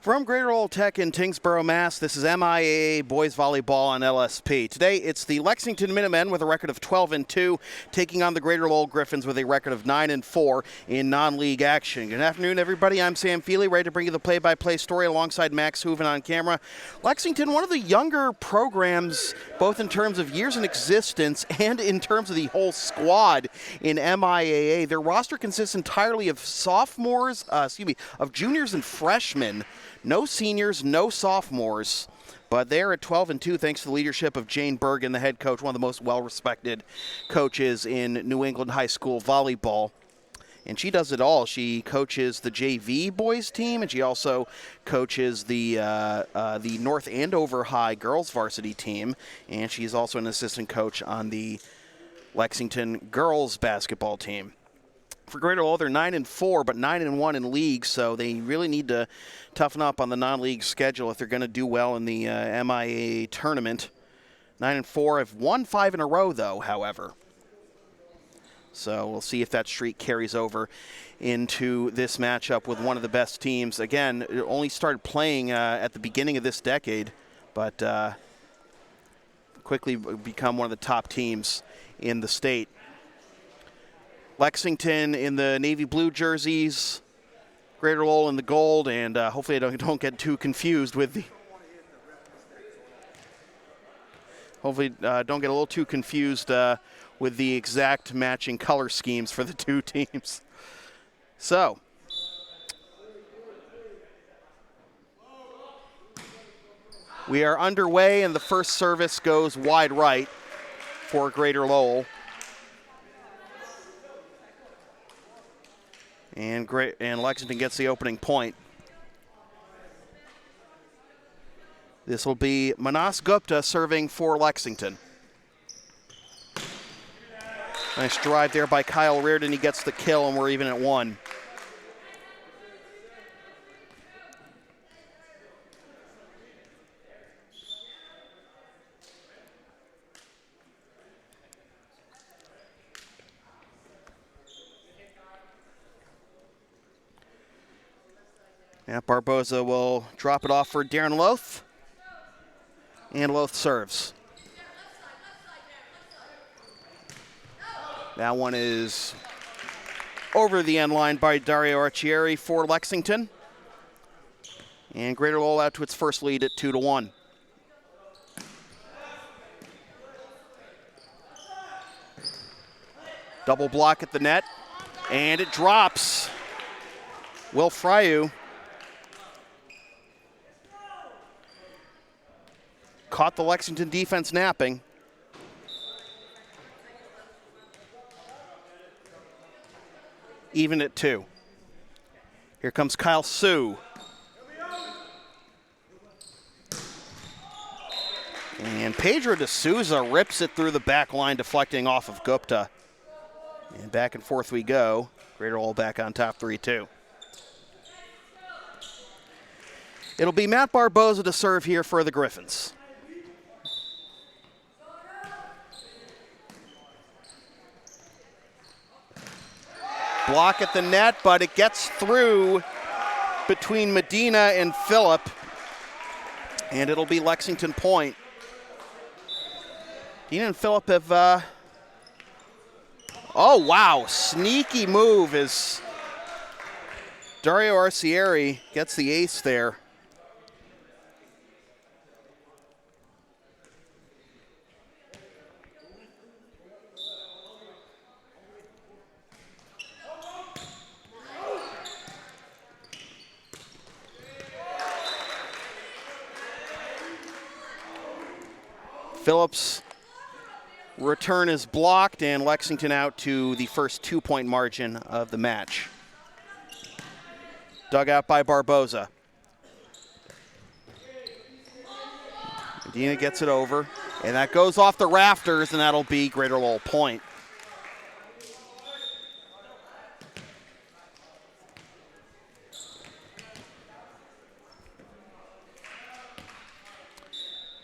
From Greater Lowell Tech in Tingsboro, Mass., this is MIAA Boys Volleyball on LSP. Today, it's the Lexington Minutemen with a record of 12-2, taking on the Greater Lowell Gryphons with a record of 9-4 in non-league action. Good afternoon, everybody. I'm Sam Feely, ready to bring you the play-by-play story alongside Max Hooven on camera. Lexington, one of the younger programs, both in terms of years in existence and in terms of the whole squad in MIAA. Their roster consists entirely of of juniors and freshmen. No seniors, no sophomores, but they're at 12-2 thanks to the leadership of Jane Bergen, the head coach, one of the most well-respected coaches in New England high school volleyball. And she does it all. She coaches the JV boys team, and she also coaches the North Andover High girls varsity team, and she's also an assistant coach on the Lexington girls basketball team. For Greater Lowell, they're 9-4, but 9-1 in league, so they really need to toughen up on the non-league schedule if they're going to do well in the MIAA tournament. 9-4 have won 5 in a row, though, however. So we'll see if that streak carries over into this matchup with one of the best teams. Again, it only started playing at the beginning of this decade, but quickly become one of the top teams in the state. Lexington in the navy blue jerseys, Greater Lowell in the gold, and hopefully I don't get too confused with the. Hopefully don't get a little too confused with the exact matching color schemes for the two teams. So. We are underway, and the first service goes wide right for Greater Lowell. And Lexington gets the opening point. This will be Manas Gupta serving for Lexington. Nice drive there by Kyle Reardon. He gets the kill, and we're even at 1. Matt Barboza will drop it off for Darren Loth. And Loth serves. That one is over the end line by Dario Archieri for Lexington. And Greater Lowell out to its first lead at 2-1. Double block at the net. And it drops. Will Fryu caught the Lexington defense napping. Even at 2. Here comes Kyle Sue. And Pedro de Souza rips it through the back line, deflecting off of Gupta. And back and forth we go. Greater Lowell back on top 3-2. It'll be Matt Barboza to serve here for the Gryphons. Block at the net, but it gets through between Medina and Phillip, and it'll be Lexington point. Medina and Phillip have, oh wow, sneaky move as Dario Arcieri gets the ace there. Phillips' return is blocked, and Lexington out to the first 2-point margin of the match. Dug out by Barboza. Medina gets it over, and that goes off the rafters, and that'll be Greater Lowell point.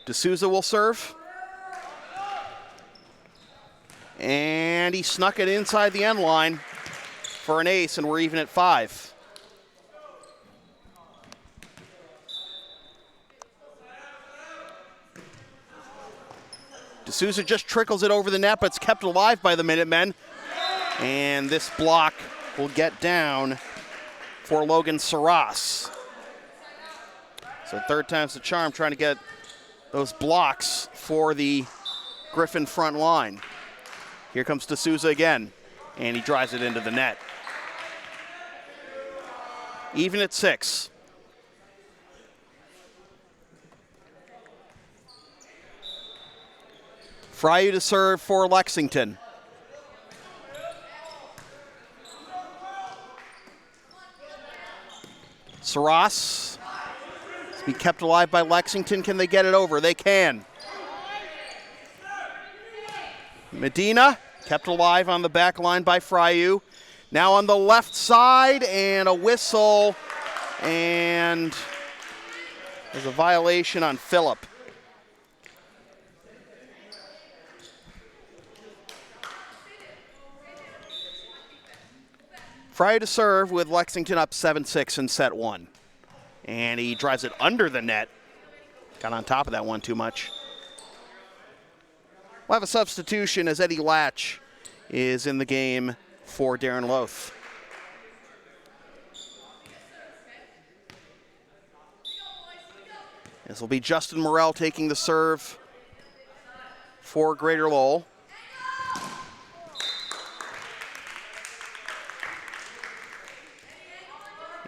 De Souza will serve. And he snuck it inside the end line for an ace, and we're even at 5. D'Souza just trickles it over the net, but it's kept alive by the Minutemen. And this block will get down for Logan Saras. So third time's the charm, trying to get those blocks for the Griffin front line. Here comes D'Souza again, and he drives it into the net. Even at 6. Fryu to serve for Lexington. Saras has been kept alive by Lexington. Can they get it over? They can. Medina kept alive on the back line by Fryu. Now on the left side, and a whistle, and there's a violation on Phillip. Fryu to serve with Lexington up 7-6 in set 1. And he drives it under the net. Got on top of that one too much. We'll have a substitution as Eddie Latch is in the game for Darren Loth. This will be Justin Morrell taking the serve for Greater Lowell.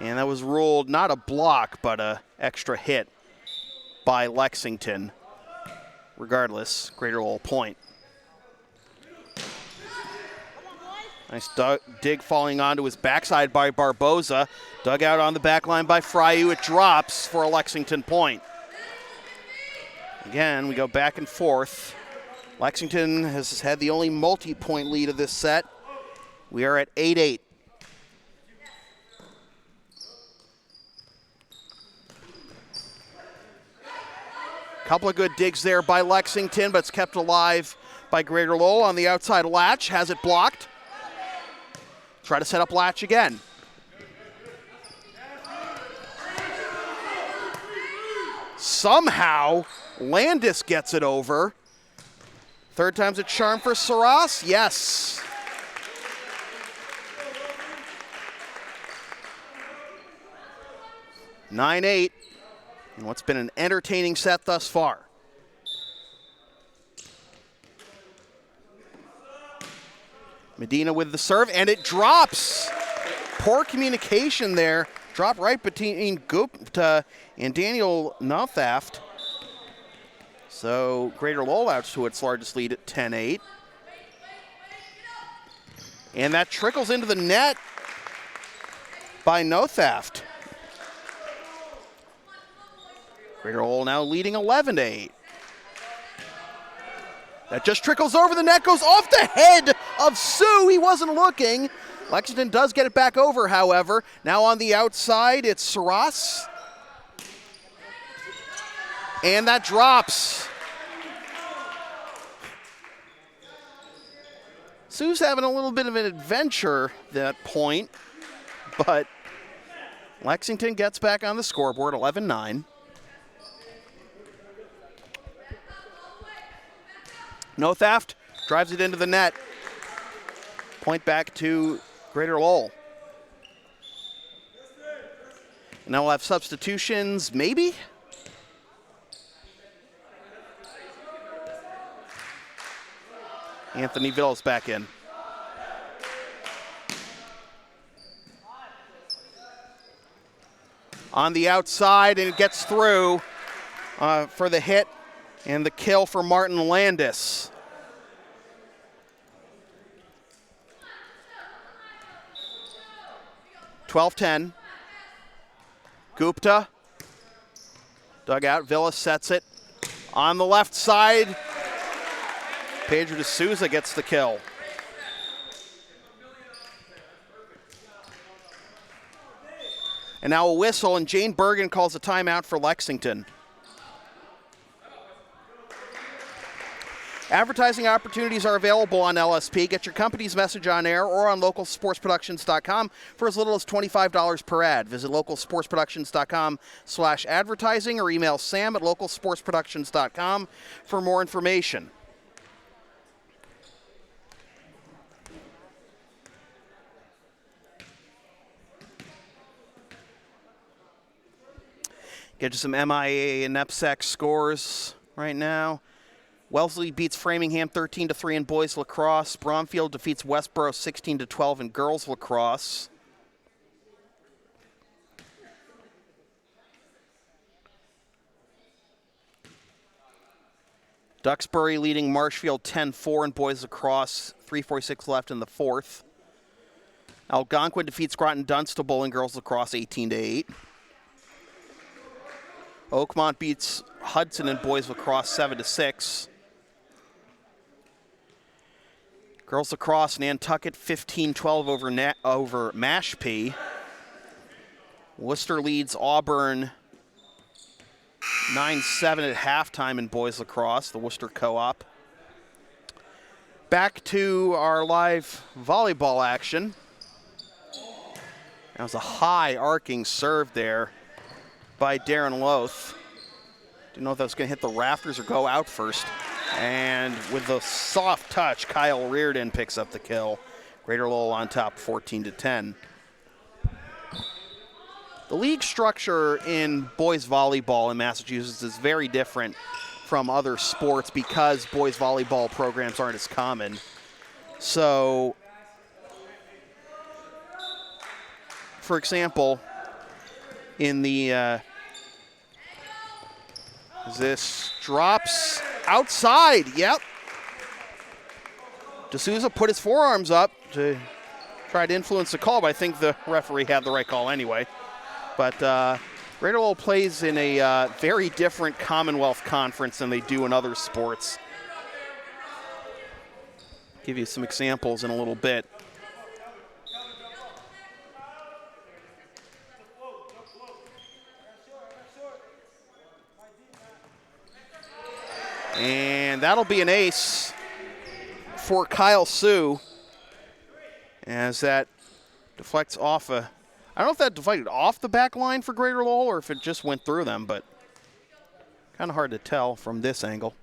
And that was ruled not a block, but an extra hit by Lexington. Regardless, Greater Lowell point. Nice dig falling onto his backside by Barboza. Dug out on the back line by Fryu. It drops for a Lexington point. Again, we go back and forth. Lexington has had the only multi-point lead of this set. We are at 8-8. Couple of good digs there by Lexington, but it's kept alive by Greater Lowell. On the outside, Latch has it blocked. Try to set up Latch again. Somehow, Landis gets it over. Third time's a charm for Saras. Yes. (9-8). And what's been an entertaining set thus far. Medina with the serve, and it drops. Poor communication there. Drop right between Gupta and Daniel Nothaft. So Greater Lowell out to its largest lead at 10-8. And that trickles into the net by Nothaft. Greater Lowell now leading 11-8. That just trickles over the net, goes off the head of Sue. He wasn't looking. Lexington does get it back over, however. Now on the outside, it's Saras. And that drops. Sue's having a little bit of an adventure at that point, but Lexington gets back on the scoreboard, 11-9. Nothaft drives it into the net. Point back to Greater Lowell. And now we'll have substitutions, maybe? Anthony Villas back in. On the outside, and it gets through for the hit and the kill for Martin Landis. (12-10). Gupta. Dug out. Villas sets it. On the left side, Pedro D'Souza gets the kill. And now a whistle, and Jane Bergen calls a timeout for Lexington. Advertising opportunities are available on LSP. Get your company's message on air or on localsportsproductions.com for as little as $25 per ad. Visit localsportsproductions.com/advertising or email Sam at localsportsproductions.com for more information. Get you some MIAA and NEPSAC scores right now. Wellesley beats Framingham 13-3 in boys lacrosse. Bromfield defeats Westboro 16-12 in girls lacrosse. Duxbury leading Marshfield 10-4 in boys lacrosse. 3:46 left in the fourth. Algonquin defeats Groton Dunstable in girls lacrosse 18-8. Oakmont beats Hudson in boys lacrosse 7-6. Girls lacrosse, Nantucket 15-12 over Mashpee. Worcester leads Auburn 9-7 at halftime in boys lacrosse, the Worcester Co-op. Back to our live volleyball action. That was a high arcing serve there by Darren Loth. Didn't know if that was going to hit the rafters or go out first. And with a soft touch, Kyle Reardon picks up the kill. Greater Lowell on top, 14-10. The league structure in boys volleyball in Massachusetts is very different from other sports because boys volleyball programs aren't as common. So, for example, in the this drops outside. Yep. D'Souza put his forearms up to try to influence the call, but I think the referee had the right call anyway. But Greater Lowell plays in a very different Commonwealth conference than they do in other sports. Give you some examples in a little bit. And that'll be an ace for Kyle Sue as that deflects off a, I don't know if that deflected off the back line for Greater Lowell or if it just went through them, but kind of hard to tell from this angle.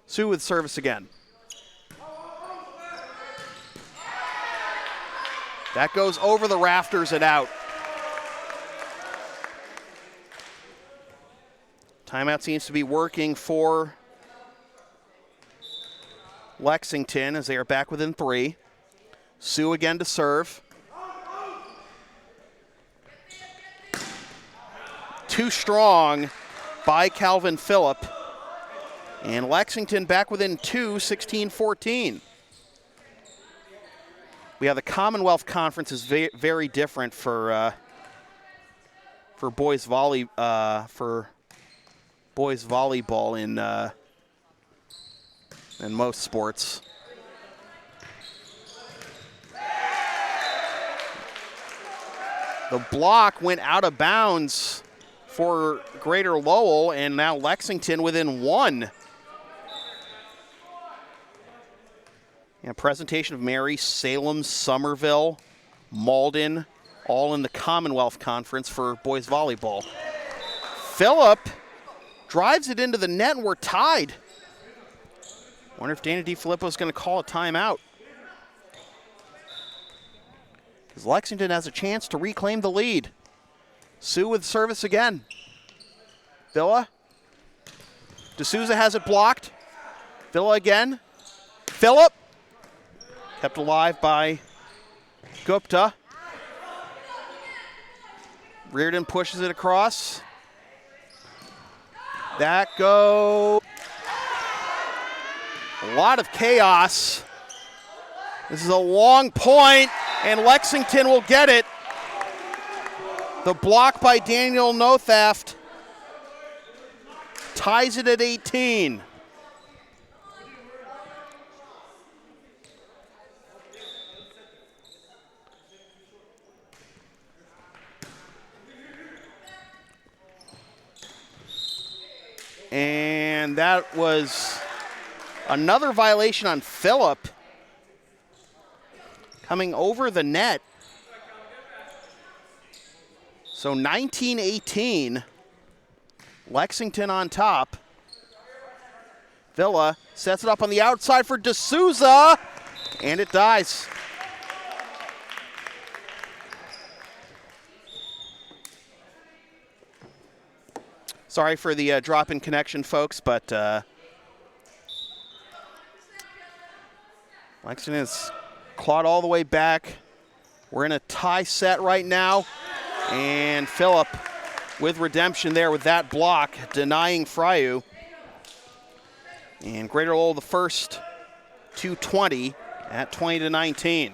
Sue with service again. That goes over the rafters and out. Timeout seems to be working for Lexington as they are back within 3. Sue again to serve. Too strong by Calvin Phillip. And Lexington back within 2, 16-14. We have the Commonwealth Conference is very different for boys volleyball in most sports. The block went out of bounds for Greater Lowell, and now Lexington within 1. And presentation of Mary, Salem, Somerville, Malden, all in the Commonwealth Conference for boys volleyball. Phillip drives it into the net, and we're tied. Wonder if Dana DiFilippo is going to call a timeout. Because Lexington has a chance to reclaim the lead. Sue with service again. Villa. D'Souza has it blocked. Villa again. Phillip. Kept alive by Gupta. Reardon pushes it across. That goes. A lot of chaos. This is a long point, and Lexington will get it. The block by Daniel Nothaft ties it at 18. And that was another violation on Phillip coming over the net. So 19-18, Lexington on top. Villa sets it up on the outside for D'Souza, and it dies. Sorry for the drop in connection, folks, but Lexington has clawed all the way back. We're in a tie set right now, and Phillip with redemption there with that block, denying Fryu. And Greater Lowell the first 220 at 20-19.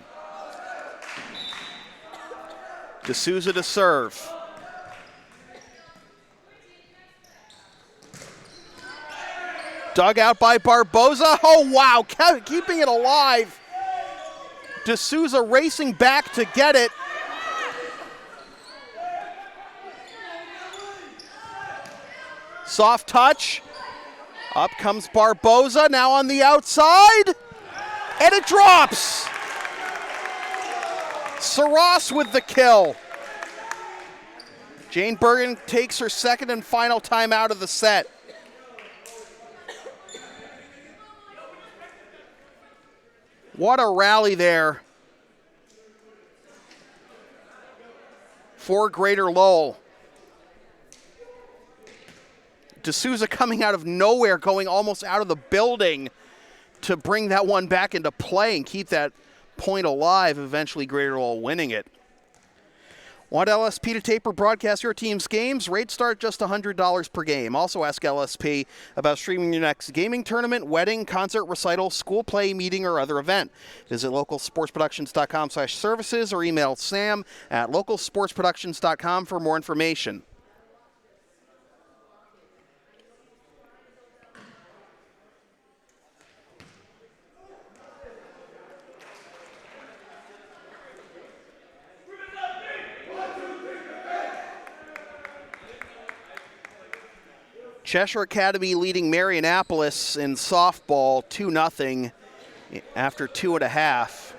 D'Souza to serve. Dug out by Barboza. Oh, wow, keeping it alive. D'Souza racing back to get it. Soft touch. Up comes Barboza, now on the outside. And it drops. Saras with the kill. Jane Bergen takes her second and final timeout of the set. What a rally there for Greater Lowell. D'Souza coming out of nowhere, going almost out of the building to bring that one back into play and keep that point alive, eventually Greater Lowell winning it. Want LSP to tape or broadcast your team's games? Rates start just $100 per game. Also ask LSP about streaming your next gaming tournament, wedding, concert, recital, school play, meeting, or other event. Visit localsportsproductions.com/services or email sam@localsportsproductions.com for more information. Cheshire Academy leading Marionopolis in softball 2-0 after 2.5.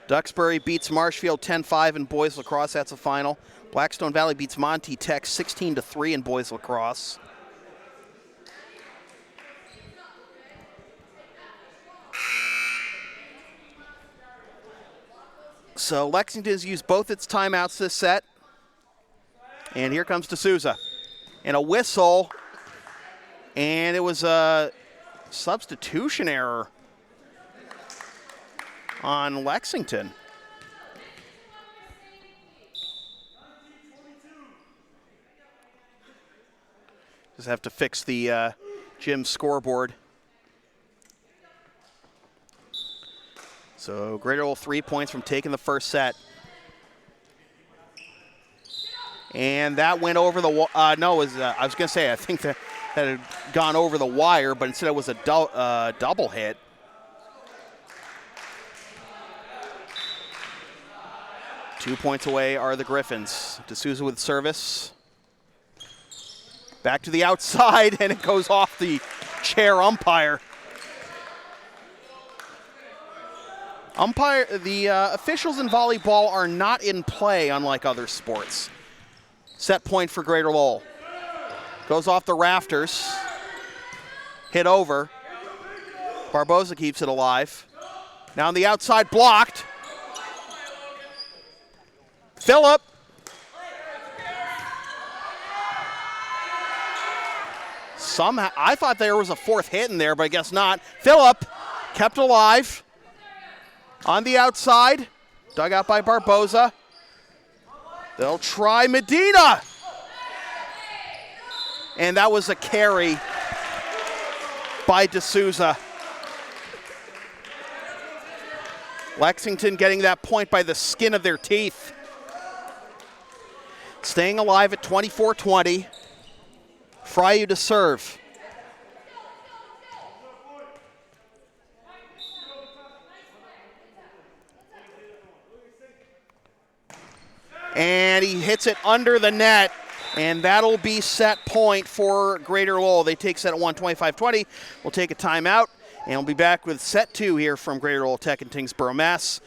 Duxbury beats Marshfield 10-5 in boys lacrosse. That's the final. Blackstone Valley beats Monty Tech 16-3 in boys lacrosse. So Lexington's used both its timeouts this set. And here comes D'Souza. And a whistle. And it was a substitution error on Lexington. Just have to fix the gym scoreboard. So Greater Lowell 3 points from taking the first set. And that went over the I was going to say, I think that had gone over the wire, but instead it was a double hit. Two points away are the Gryphons. D'Souza with service. Back to the outside, and it goes off the chair umpire. The officials in volleyball are not in play, unlike other sports. Set point for Greater Lowell. Goes off the rafters. Hit over. Barboza keeps it alive. Now on the outside, blocked. Phillip. Somehow, I thought there was a fourth hit in there, but I guess not. Phillip kept alive. On the outside, dug out by Barboza. They'll try Medina. And that was a carry by D'Souza. Lexington getting that point by the skin of their teeth. Staying alive at 24-20. Fryu to serve. And he hits it under the net, and that'll be set point for Greater Lowell. They take set at 1:25-20. We'll take a timeout, and we'll be back with set two here from Greater Lowell Tech in Tyngsboro, Mass.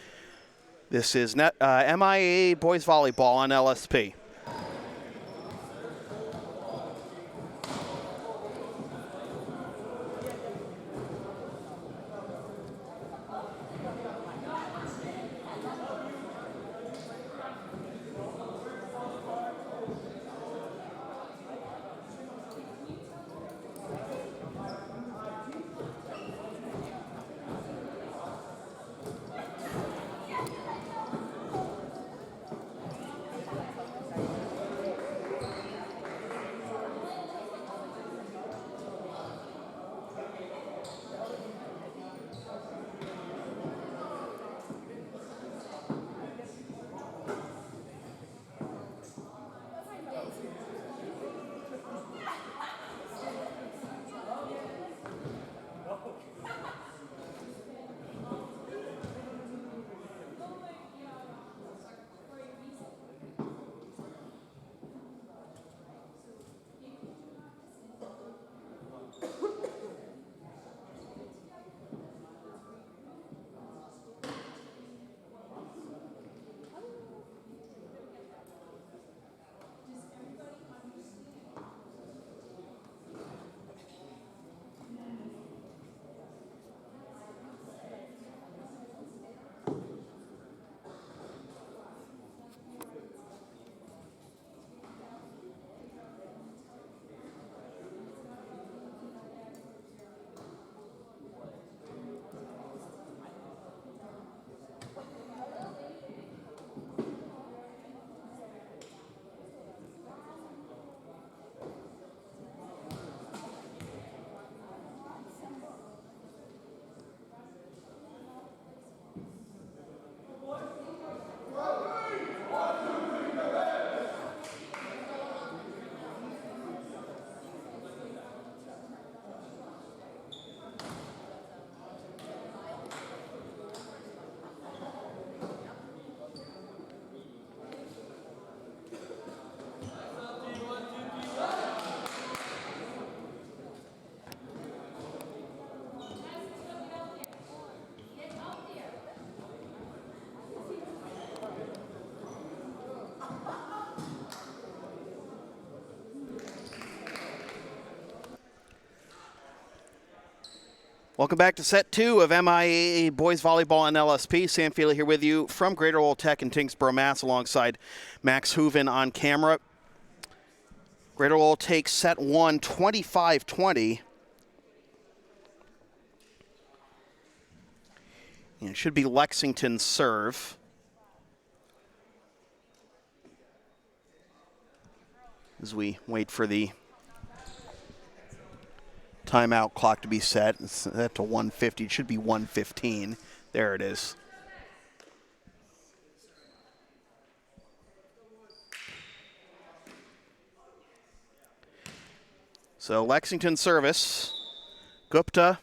This is MIAA Boys Volleyball on LSP. Welcome back to set 2 of MIAA Boys Volleyball and LSP. Sam Feely here with you from Greater Lowell Tech in Tingsboro, Mass. alongside Max Hooven on camera. Greater Lowell takes set 1, 25-20. And it should be Lexington's serve. As we wait for the timeout clock to be set. It's set to 1:50. It should be 1:15. There it is. So Lexington service. Gupta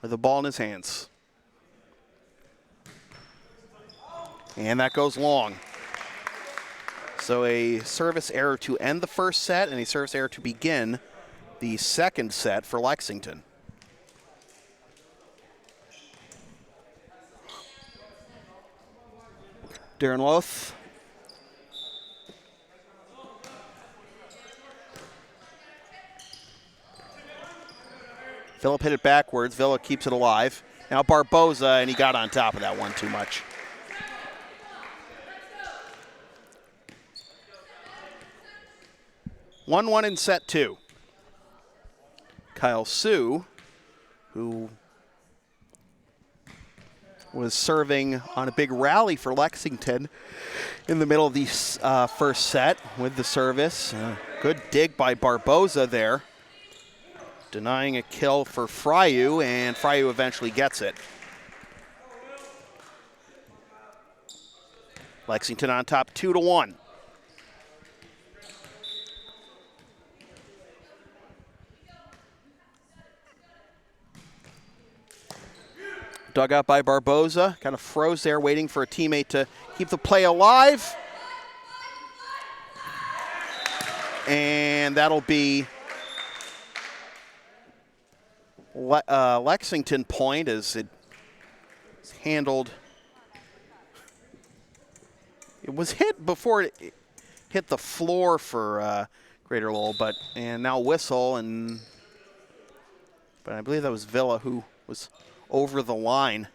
with the ball in his hands. And that goes long. So a service error to end the first set and a service error to begin the second set for Lexington. Darren Loth. Phillip hit it backwards. Villa keeps it alive. Now Barboza, and he got on top of that one too much. One in set 2. Kyle Sue, who was serving on a big rally for Lexington in the middle of the first set with the service. Good dig by Barboza there, denying a kill for Fryu, and Fryu eventually gets it. Lexington on top 2-1. Dug out by Barboza, kind of froze there waiting for a teammate to keep the play alive. And that'll be Lexington point as it's handled. It was hit before it hit the floor for Greater Lowell, and now whistle, but I believe that was Villa who was over the line.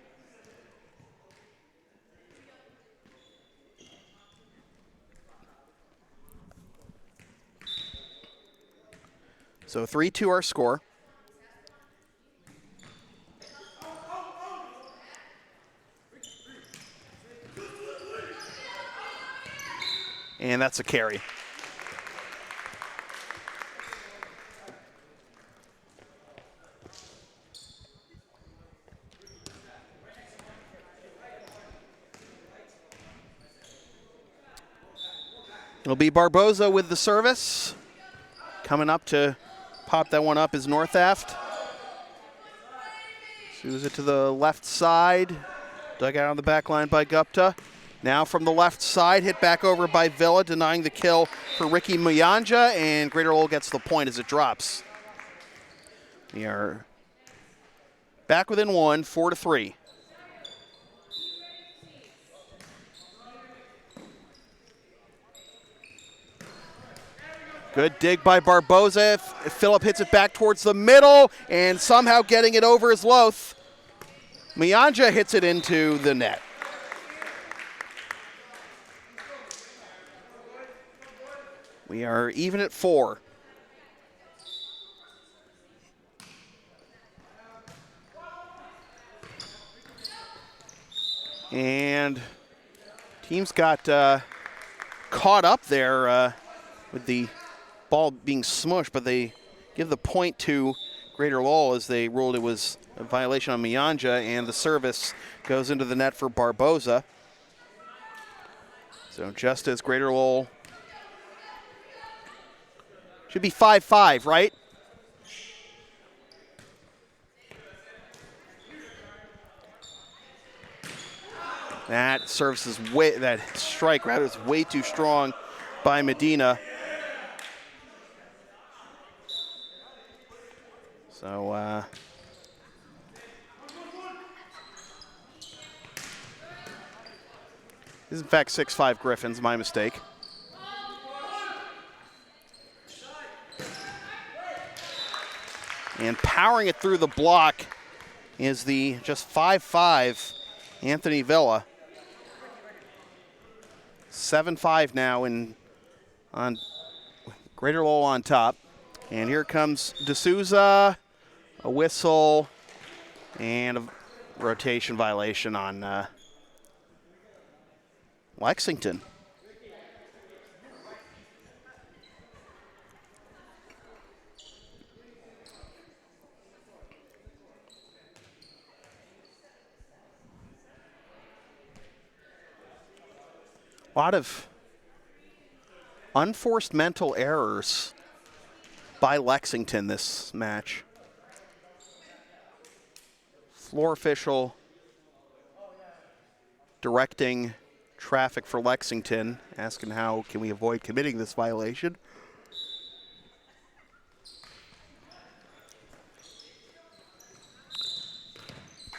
So 3-2 our score. And that's a carry. It'll be Barboza with the service. Coming up to pop that one up is North Aft. Shoots it to the left side. Dug out on the back line by Gupta. Now from the left side, hit back over by Villa, denying the kill for Ricky Muyanja, and Greater Lowell gets the point as it drops. We are back within 1, 4-3. Good dig by Barboza. Phillip hits it back towards the middle, and somehow getting it over is Loth. Muyanja hits it into the net. We are even at 4. And teams got caught up there with the ball being smushed, but they give the point to Greater Lowell as they ruled it was a violation on Muyanja, and the service goes into the net for Barboza. So just as Greater Lowell should be 5-5, right? That serves is way, that strike rather is way too strong by Medina. So this is in fact 6-5 Gryphons, my mistake. And powering it through the block is the just 5'5" Anthony Villa. 7-5 now on Greater Lowell on top. And here comes D'Souza, a whistle, and a rotation violation on Lexington. A lot of unforced mental errors by Lexington this match. Floor official directing traffic for Lexington, asking how can we avoid committing this violation.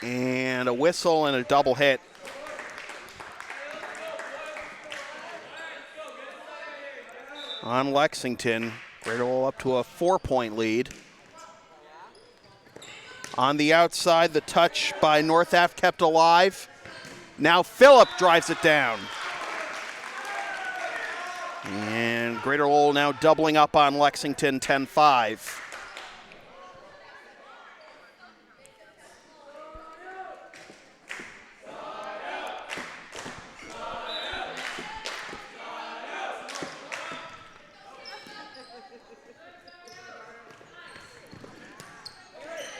And a whistle and a double hit. On Lexington, Greater Lowell up to a 4-point lead. On the outside, the touch by North Ave kept alive. Now Phillip drives it down. And Greater Lowell now doubling up on Lexington, 10-5.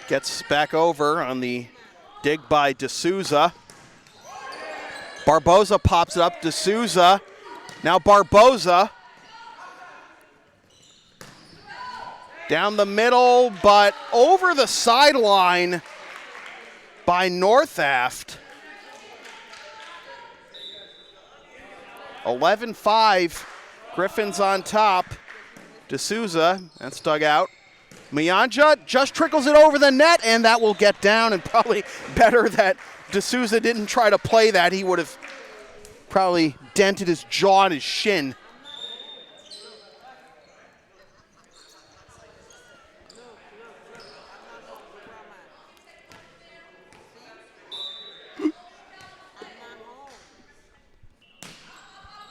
Gets back over on the dig by D'Souza. Barboza pops it up. D'Souza. Now Barboza. Down the middle, but over the sideline by North Aft. 11-5. Gryphons on top. D'Souza, that's dug out. Mianja just trickles it over the net, and that will get down, and probably better that D'Souza didn't try to play that. He would have probably dented his jaw and his shin.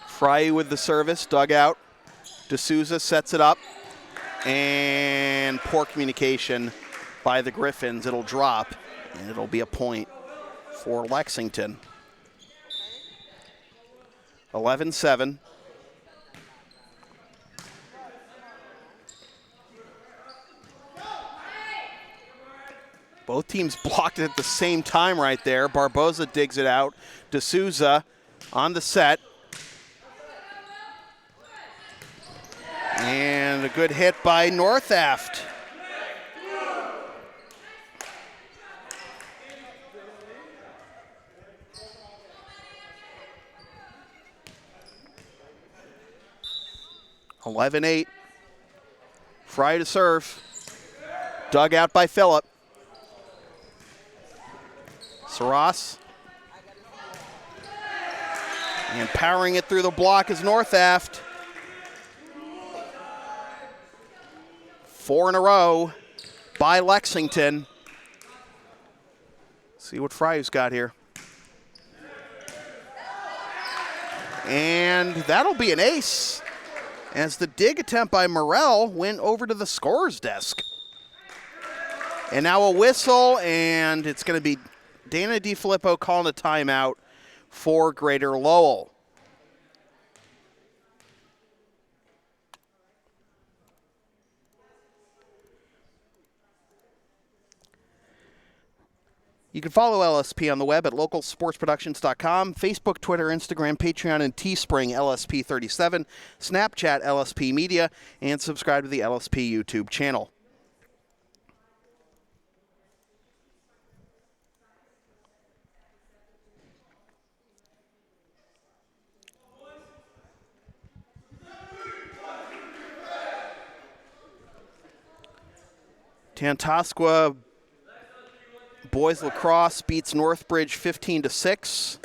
Fry with the service, dug out. D'Souza sets it up. And poor communication by the Gryphons. It'll drop, and it'll be a point for Lexington. 11-7. Both teams blocked it at the same time right there. Barboza digs it out. D'Souza on the set. And a good hit by North Aft. (11-8). Fry to serve. Dug out by Phillip. Saras. And powering it through the block is North Aft. 4 in a row by Lexington. See what Fry's got here. And that'll be an ace as the dig attempt by Morrell went over to the scorer's desk. And now a whistle, and it's going to be Dana DiFilippo calling a timeout for Greater Lowell. You can follow LSP on the web at localsportsproductions.com, Facebook, Twitter, Instagram, Patreon, and Teespring LSP37, Snapchat LSP Media, and subscribe to the LSP YouTube channel. Tantascwa boys lacrosse beats Northbridge 15-6.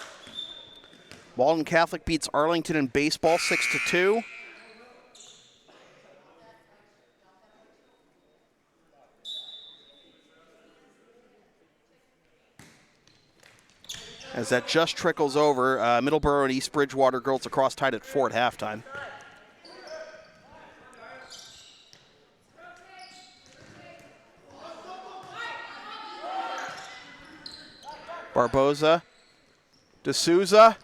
Walden Catholic beats Arlington in baseball 6-2. as that just trickles over. Middleborough and East Bridgewater girls across tied at 4 at halftime. Barboza, D'Souza,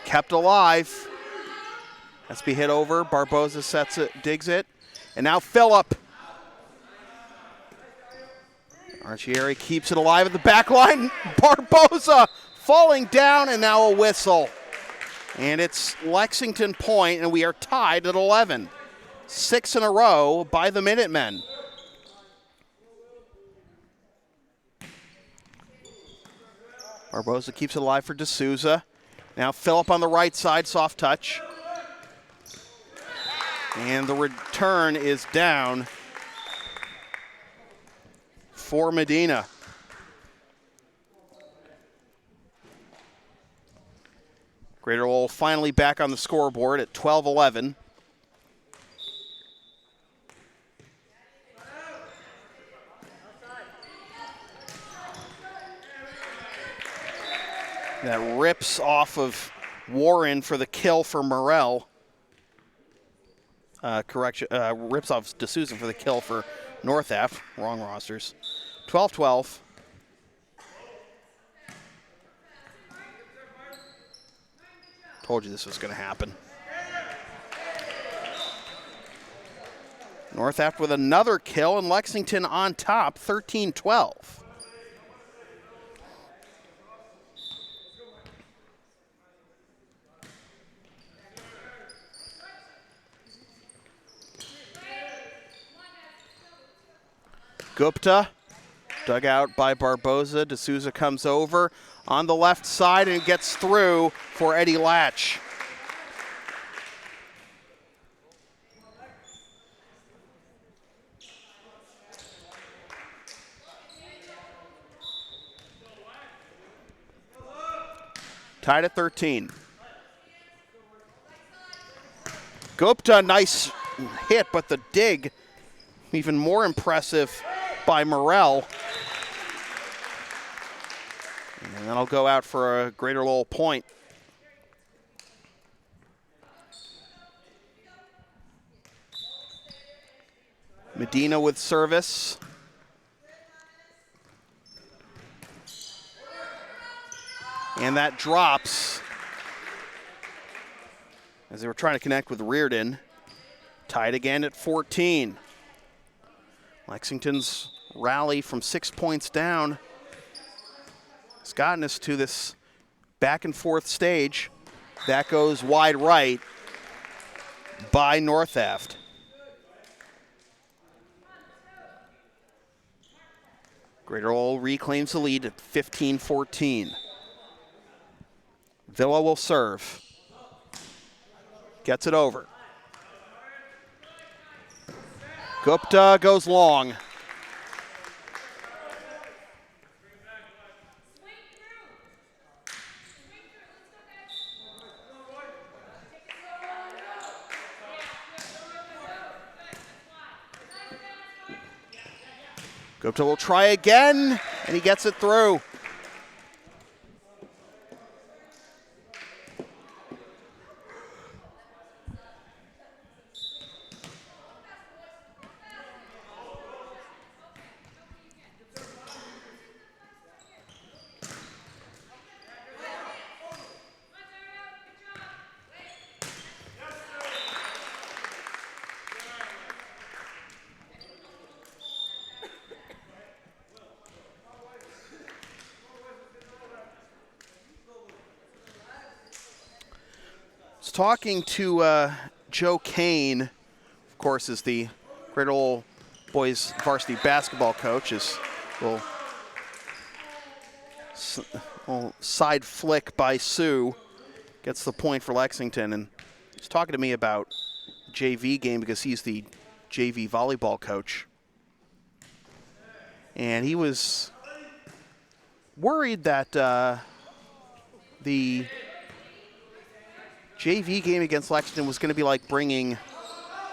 kept alive. Has to be hit over. Barboza sets it, digs it. And now Phillip. Archieri keeps it alive at the back line. Barboza falling down, and now a whistle. And it's Lexington point, and we are tied at 11. 6 in a row by the Minutemen. Barboza keeps it alive for D'Souza. Now Phillip on the right side, soft touch. And the return is down for Medina. Greater Lowell finally back on the scoreboard at 12-11. That rips off of Warren for the kill for Morrell. Rips off D'Souza for the kill for North Ave. Wrong rosters. 12-12. Told you this was going to happen. North Ave with another kill, and Lexington on top, 13-12. Gupta, dug out by Barboza. D'Souza comes over on the left side and gets through for Eddie Latch. Tied at 13. Gupta, nice hit, but the dig even more impressive by Morrell. And that'll go out for a Greater Lowell point. Medina with service. And that drops as they were trying to connect with Reardon. Tied again at 14. Lexington's rally from 6 points down has gotten us to this back and forth stage. That goes wide right by North Ave. Greater Lowell reclaims the lead at 15-14. Villa will serve. Gets it over. Gupta goes long. Gupta will try again, and he gets it through. Talking to Joe Kane, of course, is the Greater Lowell boys varsity basketball coach. Is a little side flick by Sue, gets the point for Lexington, and he's talking to me about JV game because he's the JV volleyball coach, and he was worried that the JV game against Lexington was going to be like bringing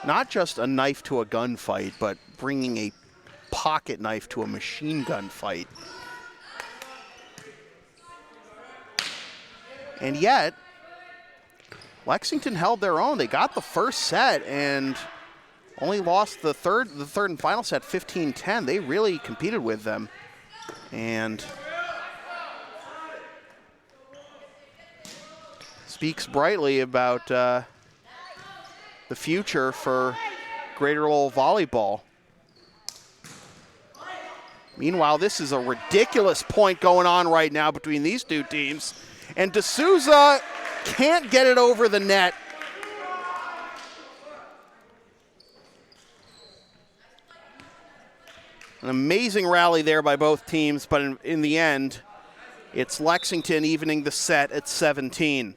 not just a knife to a gunfight, but bringing a pocket knife to a machine gun fight. And yet, Lexington held their own. They got the first set and only lost the third and final set 15-10. They really competed with them. And speaks brightly about the future for Greater Lowell Volleyball. Meanwhile, this is a ridiculous point going on right now between these two teams. And D'Souza can't get it over the net. An amazing rally there by both teams, but in the end, it's Lexington evening the set at 17.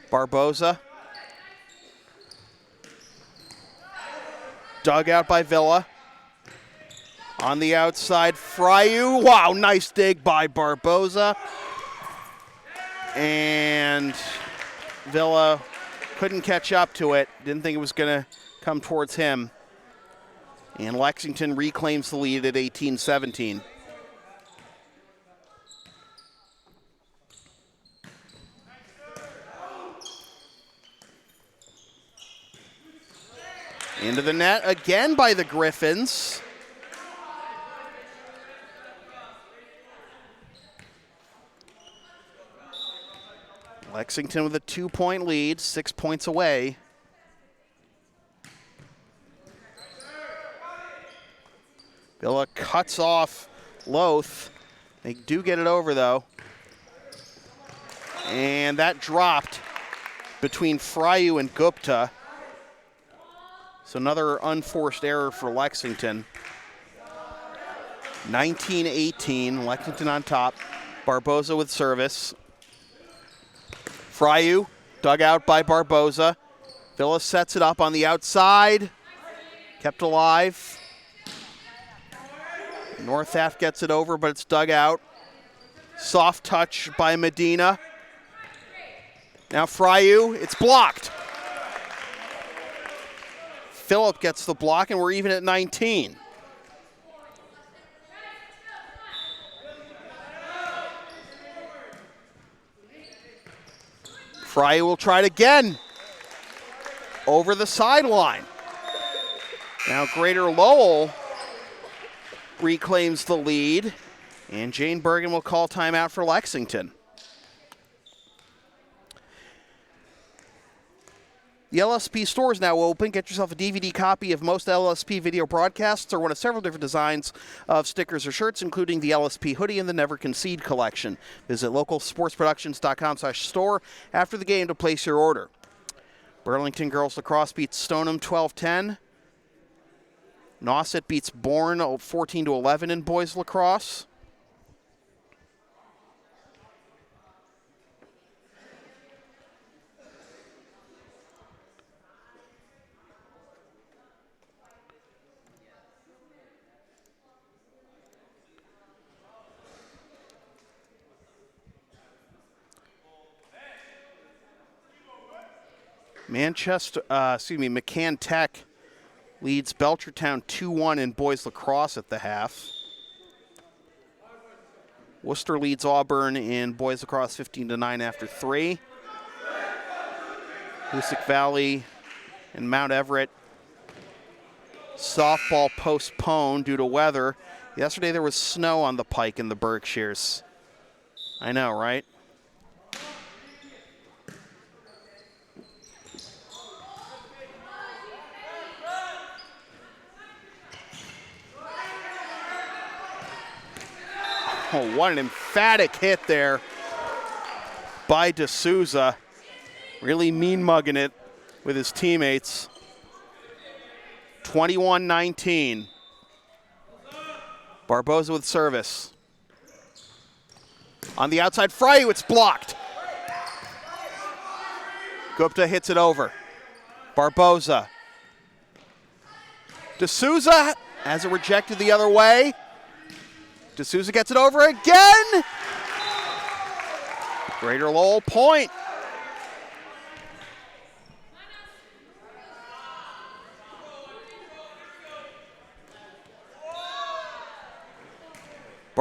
Barboza. Dug out by Villa. On the outside, Fryu. Wow, nice dig by Barboza. And Villa couldn't catch up to it. Didn't think it was going to come towards him. And Lexington reclaims the lead at 18-17. Into the net again by the Gryphons. Lexington with a 2-point lead, 6 points away. Villa cuts off Loth. They do get it over though. And that dropped between Fryu and Gupta. So another unforced error for Lexington. 19-18, Lexington on top. Barboza with service. Fryu dug out by Barboza. Villa sets it up on the outside. Kept alive. North half gets it over, but it's dug out. Soft touch by Medina. Now Fryu, it's blocked. Phillip gets the block, and we're even at 19. Fryu will try it again. Over the sideline. Now Greater Lowell reclaims the lead, and Jane Bergen will call timeout for Lexington. The LSP store is now open. Get yourself a DVD copy of most LSP video broadcasts or one of several different designs of stickers or shirts, including the LSP hoodie and the Never Concede Collection. Visit localsportsproductions.com/store after the game to place your order. Burlington girls lacrosse beats Stoneham 12-10. Nauset beats Bourne 14-11 in boys lacrosse. McCann Tech leads Belchertown 2-1 in boys lacrosse at the half. Worcester leads Auburn in boys lacrosse 15-9 after 3. Hoosick Valley and Mount Everett. Softball postponed due to weather. Yesterday there was snow on the Pike in the Berkshires. I know, right? Oh, what an emphatic hit there by D'Souza. Really mean-mugging it with his teammates. 21-19. Barboza with service. On the outside, Fryu, it's blocked. Gupta hits it over. Barboza. D'Souza has it rejected the other way. D'Souza gets it over again. Greater Lowell point.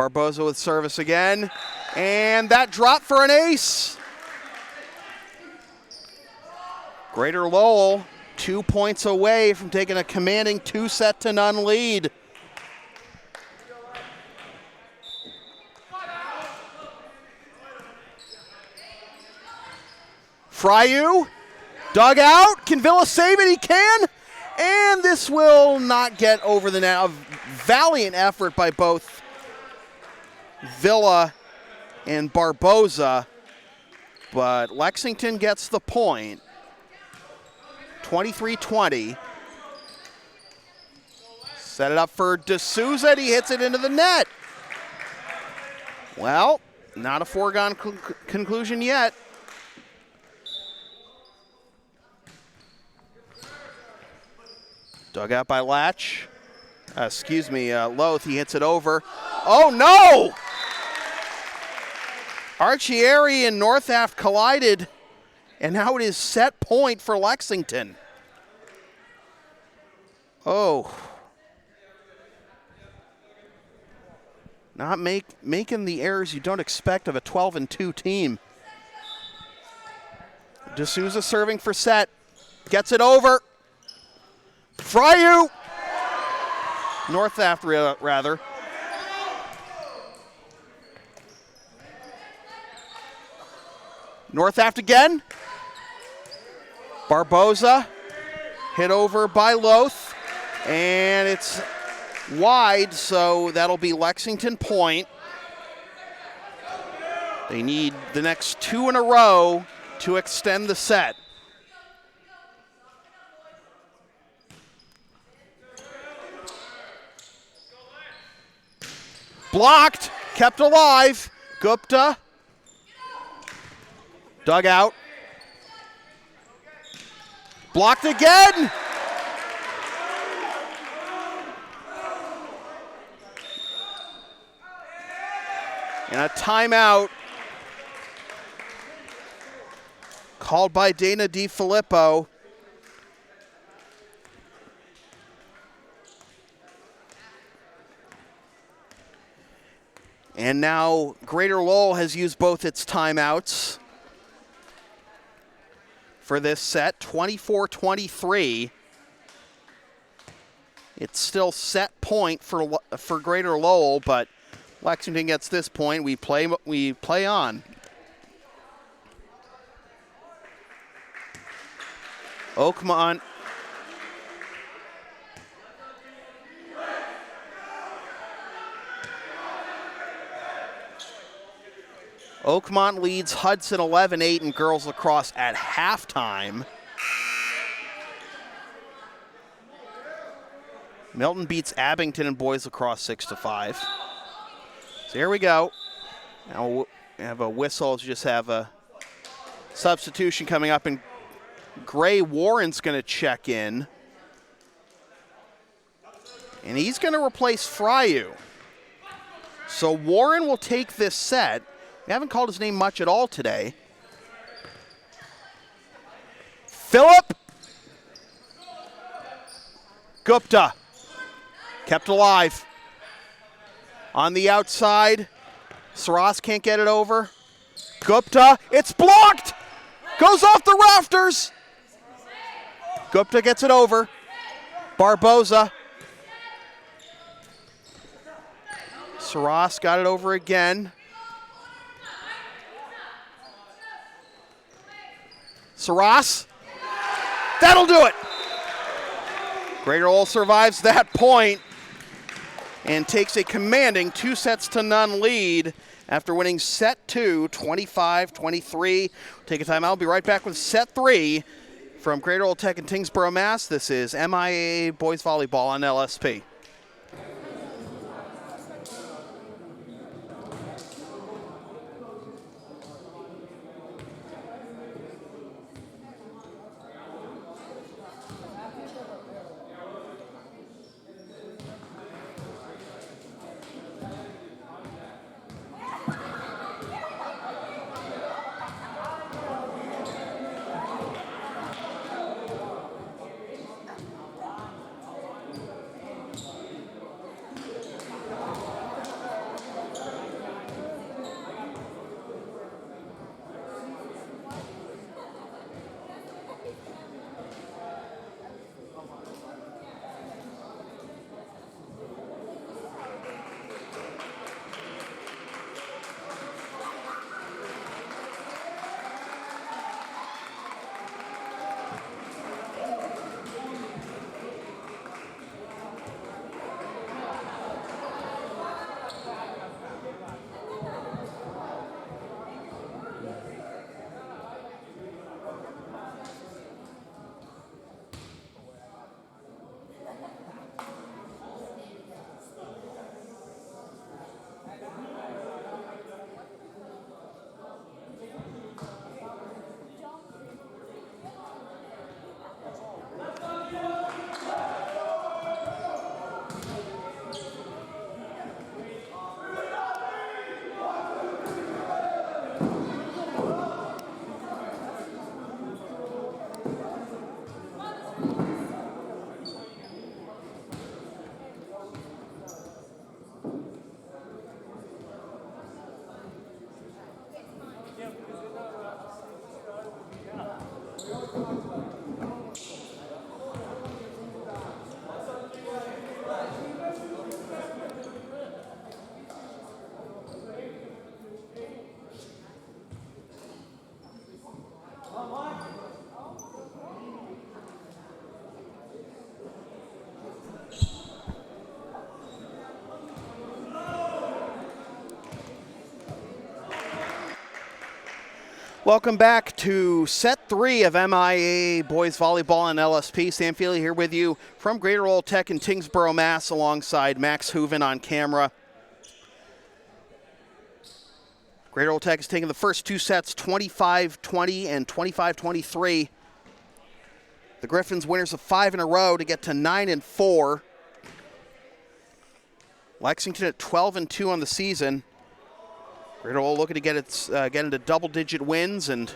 Barboza with service again. And that drop for an ace. Greater Lowell 2 points away from taking a commanding 2-0 lead. Fryu, dug out. Can Villa save it? He can. And this will not get over the net. A valiant effort by both Villa and Barboza, but Lexington gets the point. 23-20. Set it up for D'Souza. He hits it into the net. Well, not a foregone conclusion yet. Dug out by Loth. He hits it over. Oh, no! Archieri and Northaft collided, and now it is set point for Lexington. Oh. Not making the errors you don't expect of a 12-2 team. D'Souza serving for set. Gets it over. Fryu! Northaft, rather. Northaft again. Barboza hit over by Loth, and it's wide, so that'll be Lexington point. They need the next 2 in a row to extend the set. Blocked, kept alive. Gupta. Dug out. Blocked again. And a timeout called by Dana DiFilippo. And now Greater Lowell has used both its timeouts for this set, 24-23. It's still set point for Greater Lowell, but Lexington gets this point. We play on. Oakmont. Oakmont leads Hudson 11-8 in girls lacrosse at halftime. Milton beats Abington in boys lacrosse 6-5. So here we go. Now we have a whistle. Just have a substitution coming up, and Gray Warren's going to check in. And he's going to replace Fryu. So Warren will take this set. We haven't called his name much at all today. Phillip. Gupta. Kept alive. On the outside. Saras can't get it over. Gupta. It's blocked. Goes off the rafters. Gupta gets it over. Barboza. Saras got it over again. Saras. That'll do it. Greater Lowell survives that point and takes a commanding 2-0 lead after winning set 2, 25-23. Take a timeout. I'll be right back with set 3 from Greater Lowell Tech in Tingsboro, Mass. This is MIAA Boys Volleyball on LSP. Welcome back to set 3 of MIAA Boys Volleyball and LSP. Sam Feely here with you from Greater Lowell Tech in Tingsboro, Mass, alongside Max Hooven on camera. Greater Lowell Tech has taken the first 2 sets, 25-20 and 25-23. The Gryphons winners of 5 in a row to get to 9-4. Lexington at 12-2 on the season. Greater Lowell looking to get into double-digit wins and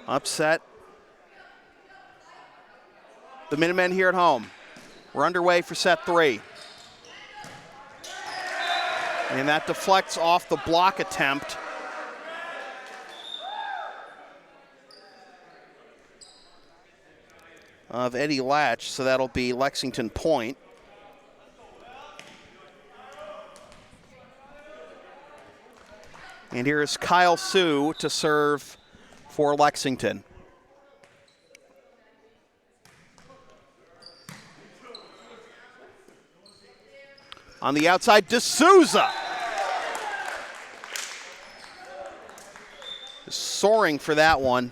upset the Minutemen here at home. We're underway for set 3. And that deflects off the block attempt. Of Eddie Latch, so that'll be Lexington point. And here is Kyle Sue to serve for Lexington. On the outside, D'Souza. Soaring for that one.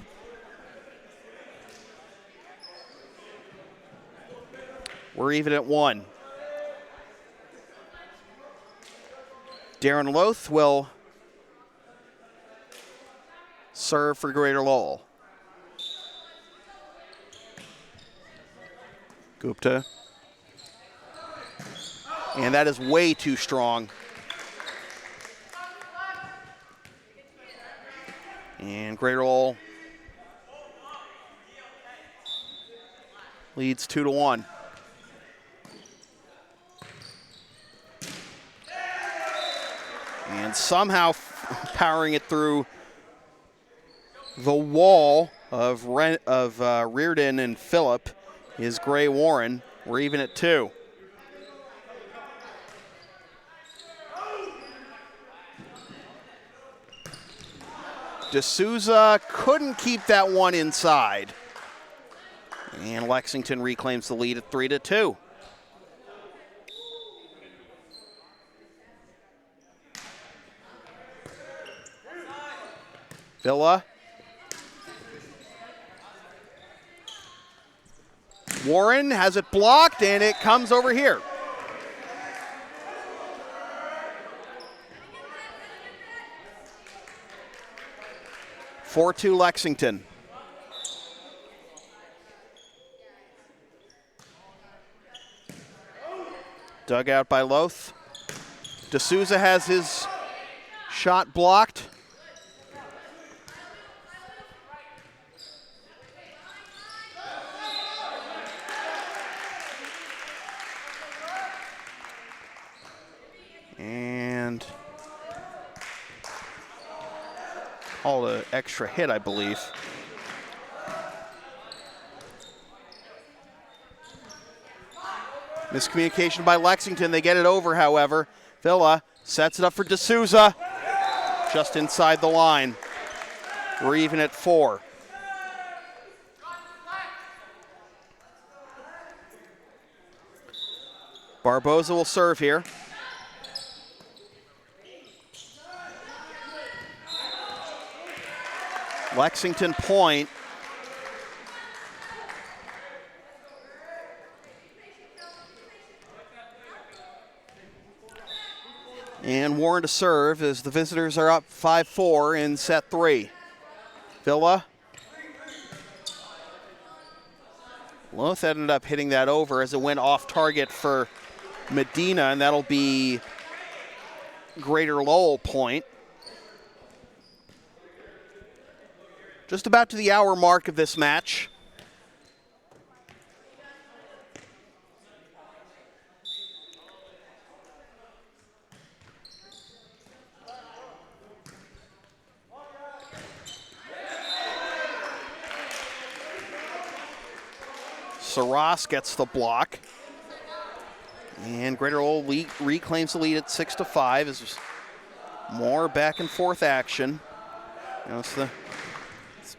We're even at 1. Darren Loth will serve for Greater Lowell. Gupta. And that is way too strong. And Greater Lowell leads 2-1. And somehow powering it through the wall of Reardon and Phillip is Gray Warren. We're even at 2. D'Souza couldn't keep that one inside. And Lexington reclaims the lead at 3-2. Villa. Warren has it blocked, and it comes over here. (4-2) Lexington. Dug out by Loth. D'Souza has his shot blocked. And called an extra hit, I believe. Miscommunication by Lexington. They get it over, however. Villa sets it up for D'Souza. Just inside the line. We're even at 4. Barboza will serve here. Lexington point. And Warren to serve as the visitors are up 5-4 in set 3. Villa. Loth ended up hitting that over as it went off target for Medina, and that'll be Greater Lowell point. Just about to the hour mark of this match. Saras gets the block. And Greater Lowell reclaims the lead at 6-5 as more back and forth action. You know, it's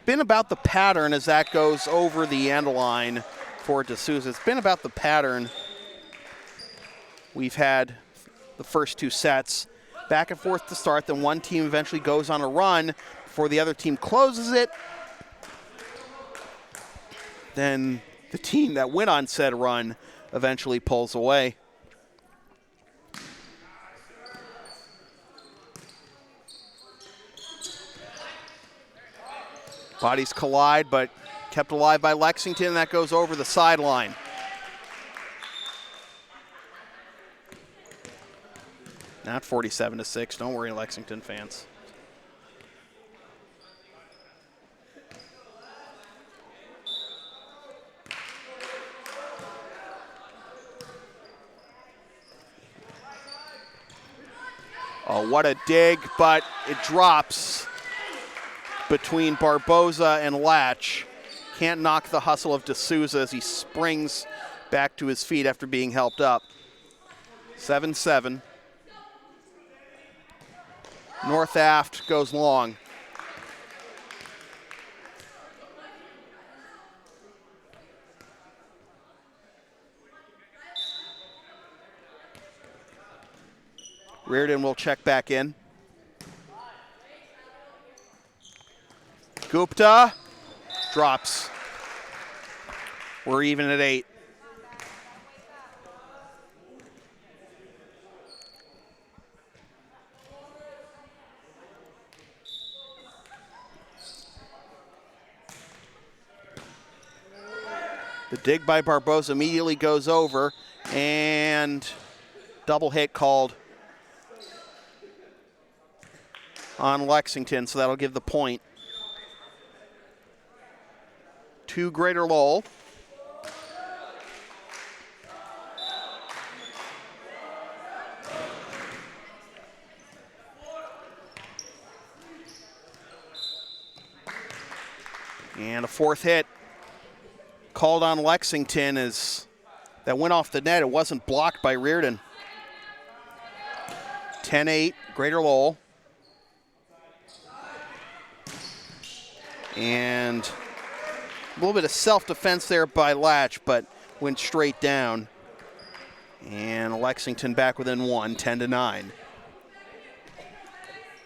been about the pattern as that goes over the end line for D'Souza. It's been about the pattern we've had the first 2 sets. back and forth to start. Then one team eventually goes on a run before the other team closes it. Then the team that went on said run eventually pulls away. Bodies collide, but kept alive by Lexington. That goes over the sideline. Not 47-6. Don't worry, Lexington fans. Oh, what a dig, but it drops between Barboza and Latch. Can't knock the hustle of D'Souza as he springs back to his feet after being helped up. 7-7. North Aft goes long. Reardon will check back in. Gupta drops. We're even at 8. The dig by Barboza immediately goes over, and double hit called on Lexington, so that'll give the point to Greater Lowell. And a fourth hit called on Lexington as that went off the net. It wasn't blocked by Reardon. 10-8, Greater Lowell. And a little bit of self-defense there by Latch, but went straight down. And Lexington back within 1, 10-9.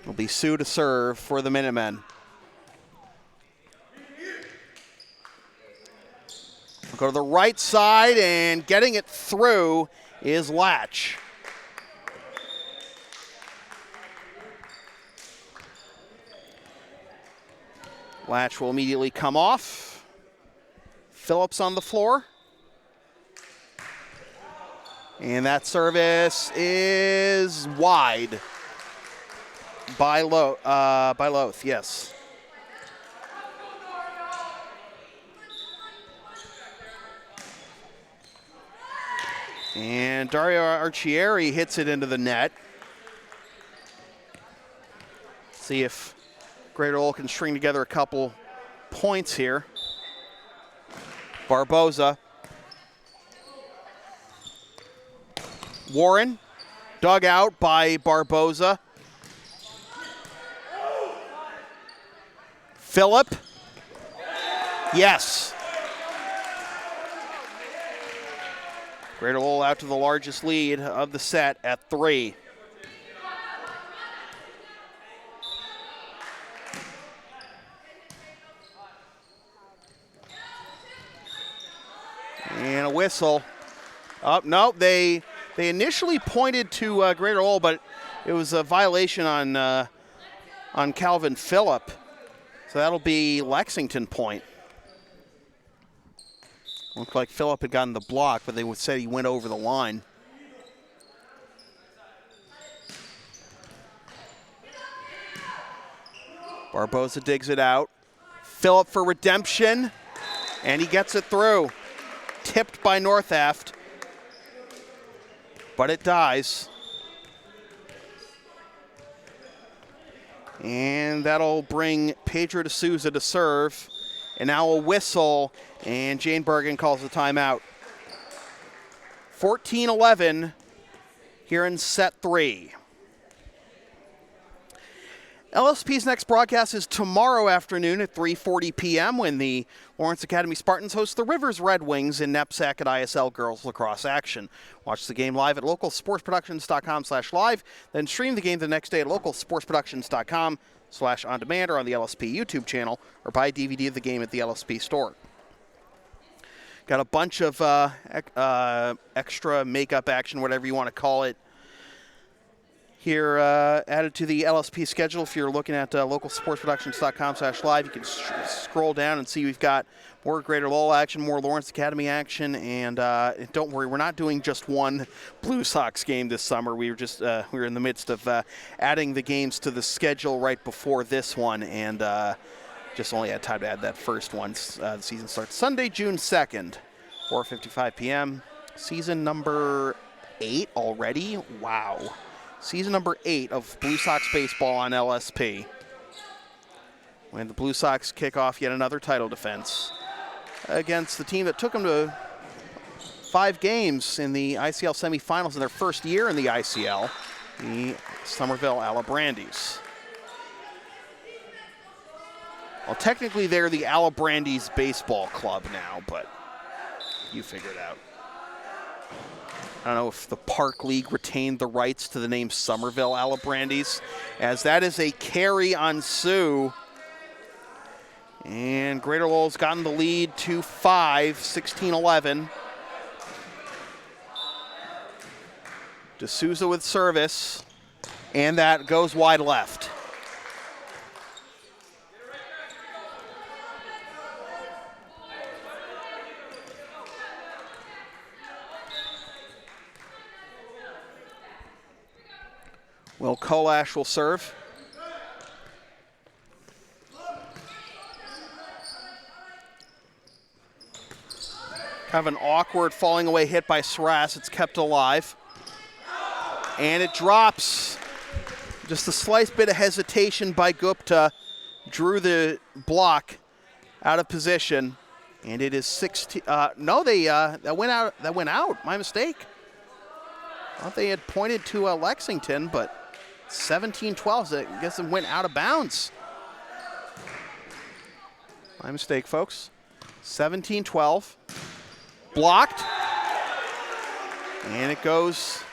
It'll be Sue to serve for the Minutemen. We'll go to the right side, and getting it through is Latch. Latch will immediately come off. Phillips on the floor. And that service is wide by Loth, yes. And Dario Archieri hits it into the net. See if Greater Lowell can string together a couple points here. Barboza. Warren, dug out by Barboza. Phillip. Yes. Greater Lowell out to the largest lead of the set at 3. And a whistle. Oh, no, they initially pointed to Greater Lowell, but it was a violation on Calvin Phillip. So that'll be Lexington point. Looked like Phillip had gotten the block, but they said he went over the line. Barboza digs it out. Phillip for redemption, and he gets it through. Tipped by North Aft, but it dies. And that'll bring Pedro D'Souza to serve. And now a whistle, and Jane Bergen calls the timeout. 14-11 here in set 3. LSP's next broadcast is tomorrow afternoon at 3:40 p.m. when the Lawrence Academy Spartans host the Rivers Red Wings in NEPSAC at ISL Girls Lacrosse action. Watch the game live at localsportsproductions.com/live, then stream the game the next day at localsportsproductions.com/on-demand or on the LSP YouTube channel, or buy a DVD of the game at the LSP store. Got a bunch of extra makeup action, whatever you want to call it, here added to the LSP schedule. If you're looking at localsportsproductions.com/live, you can scroll down and see we've got more Greater Lowell action, more Lawrence Academy action, and don't worry, we're not doing just one Blue Sox game this summer. We were just we were in the midst of adding the games to the schedule right before this one, and just only had time to add that first one. The season starts Sunday, June 2nd, 4:55 p.m. Season number 8 already. Wow. Season number 8 of Blue Sox baseball on LSP. When the Blue Sox kick off yet another title defense against the team that took them to 5 games in the ICL semifinals in their first year in the ICL, the Somerville Alabrandies. Well, technically they're the Alabrandies Baseball Club now, but you figure it out. I don't know if the Park League retained the rights to the name Somerville Alabrandies, as that is a carry on Sioux. And Greater Lowell's gotten the lead to 5, 16-11. D'Souza with service, and that goes wide left. Will Kolash will serve. Kind of an awkward falling away hit by Saras. It's kept alive. And it drops. Just a slight bit of hesitation by Gupta. Drew the block out of position. And it is 16. No, that went out. That went out. My mistake. I thought they had pointed to Lexington, but 17-12, I guess it went out of bounds. My mistake, folks. 17-12. Blocked. And it goes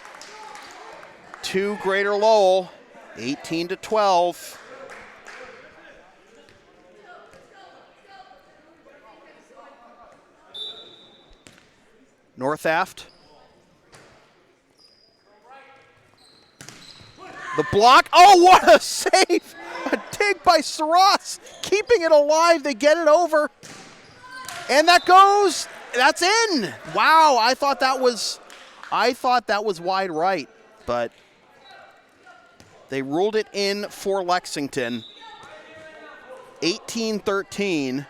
to Greater Lowell, 18-12. North Aft. The block. Oh, what a save! A dig by Saras, keeping it alive. They get it over. And that goes. That's in. Wow, I thought that was wide right, but they ruled it in for Lexington. 18-13.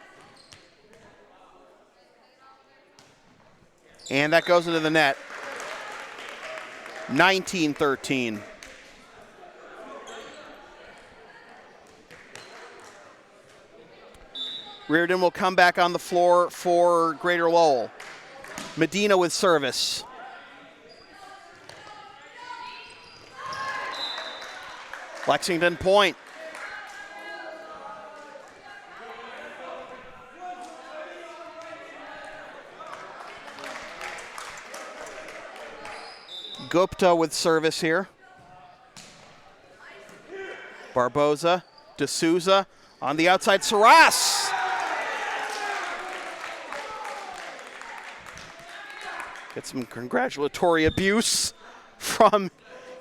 And that goes into the net. 19-13. Reardon will come back on the floor for Greater Lowell. Medina with service. Lexington point. Gupta with service here. Barboza, D'Souza on the outside. Saras. Get some congratulatory abuse from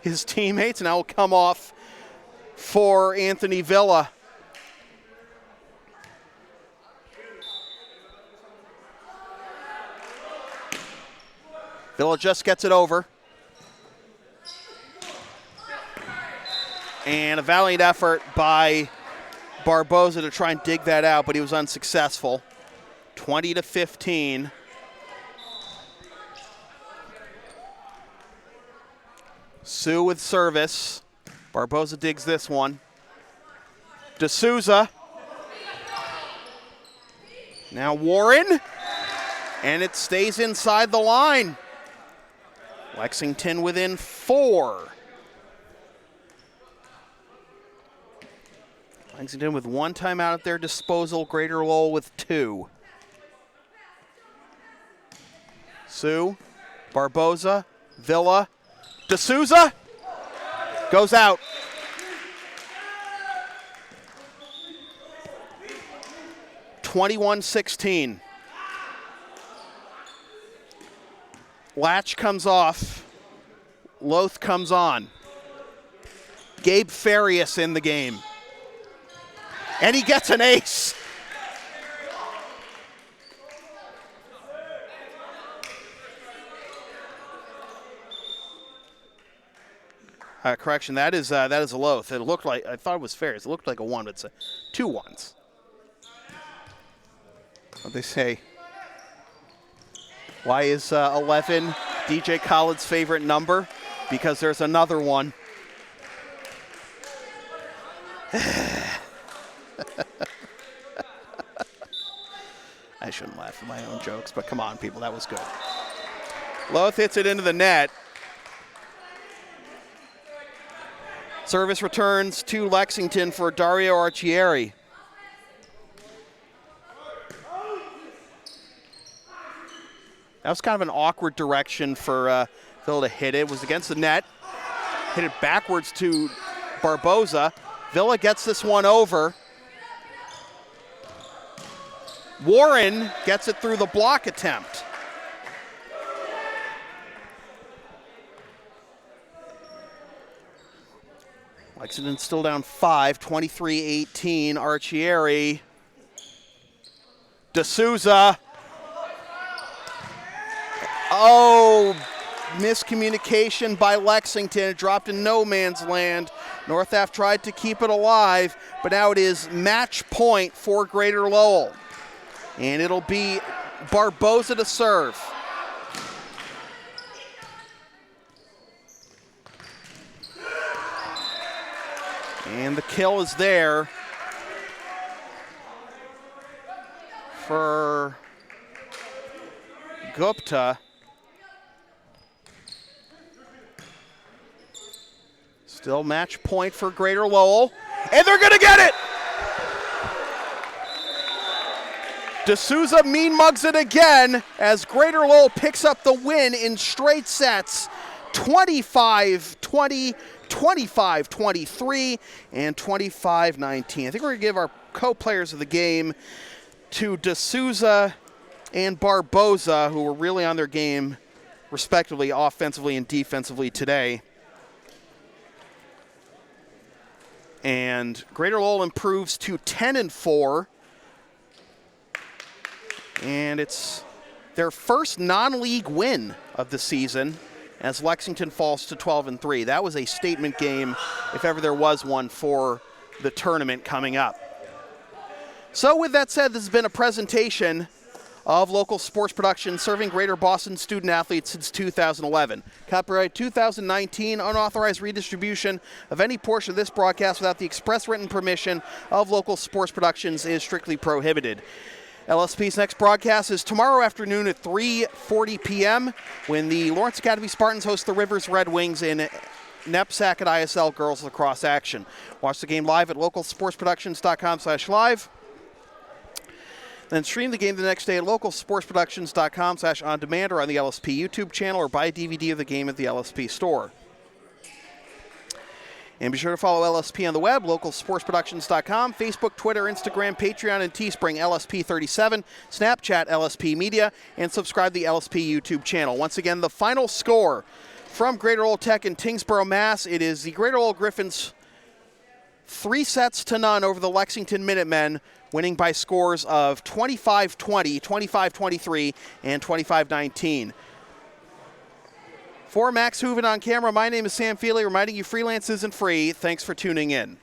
his teammates, and that will come off for Anthony Villa. Villa just gets it over. And a valiant effort by Barboza to try and dig that out, but he was unsuccessful. 20-15. Sioux with service. Barboza digs this one. D'Souza. Now Warren. And it stays inside the line. Lexington within 4. Lexington with 1 timeout at their disposal. Greater Lowell with 2. Sue, Barboza, Villa, D'Souza goes out. (21-16). Latch comes off. Loth comes on. Gabe Farias in the game. And he gets an ace. Correction, that is a Loth. It looked like, I thought it was Farias. It looked like a 1, but it's 2 1s. What they say? Why is 11 DJ Khaled's favorite number? Because there's another one. I shouldn't laugh at my own jokes, but come on, people, that was good. Loth hits it into the net. Service returns to Lexington for Dario Archieri. That was kind of an awkward direction for Phil to hit it. It was against the net. Hit it backwards to Barboza. Villa gets this one over. Warren gets it through the block attempt. Lexington still down 5, 23-18. Archieri. D'Souza. Oh, miscommunication by Lexington. It dropped in no man's land. North Ave tried to keep it alive, but now it is match point for Greater Lowell. And it'll be Barboza to serve. And the kill is there for Gupta. Still match point for Greater Lowell. And they're going to get it! D'Souza mean mugs it again as Greater Lowell picks up the win in straight sets. 25-20, 25-23, and 25-19. I think we're going to give our co-players of the game to D'Souza and Barboza, who were really on their game, respectively, offensively and defensively today. And Greater Lowell improves to 10-4. And it's their first non-league win of the season as Lexington falls to 12-3. That was a statement game, if ever there was one, for the tournament coming up. So with that said, this has been a presentation of local sports production serving Greater Boston student athletes since 2011. Copyright 2019, unauthorized redistribution of any portion of this broadcast without the express written permission of local sports productions is strictly prohibited. LSP's next broadcast is tomorrow afternoon at 3:40 p.m. when the Lawrence Academy Spartans host the Rivers Red Wings in NEPSAC at ISL Girls Lacrosse action. Watch the game live at localsportsproductions.com/live. Then stream the game the next day at localsportsproductions.com/on-demand or on the LSP YouTube channel, or buy a DVD of the game at the LSP store. And be sure to follow LSP on the web, localsportsproductions.com, Facebook, Twitter, Instagram, Patreon, and Teespring, LSP37, Snapchat, LSP Media, and subscribe to the LSP YouTube channel. Once again, the final score from Greater Lowell Tech in Tyngsboro, Mass. It is the Greater Lowell Gryphons 3-0 over the Lexington Minutemen, winning by scores of 25-20, 25-23, and 25-19. For Max Hooven on camera, my name is Sam Feely, reminding you freelance isn't free. Thanks for tuning in.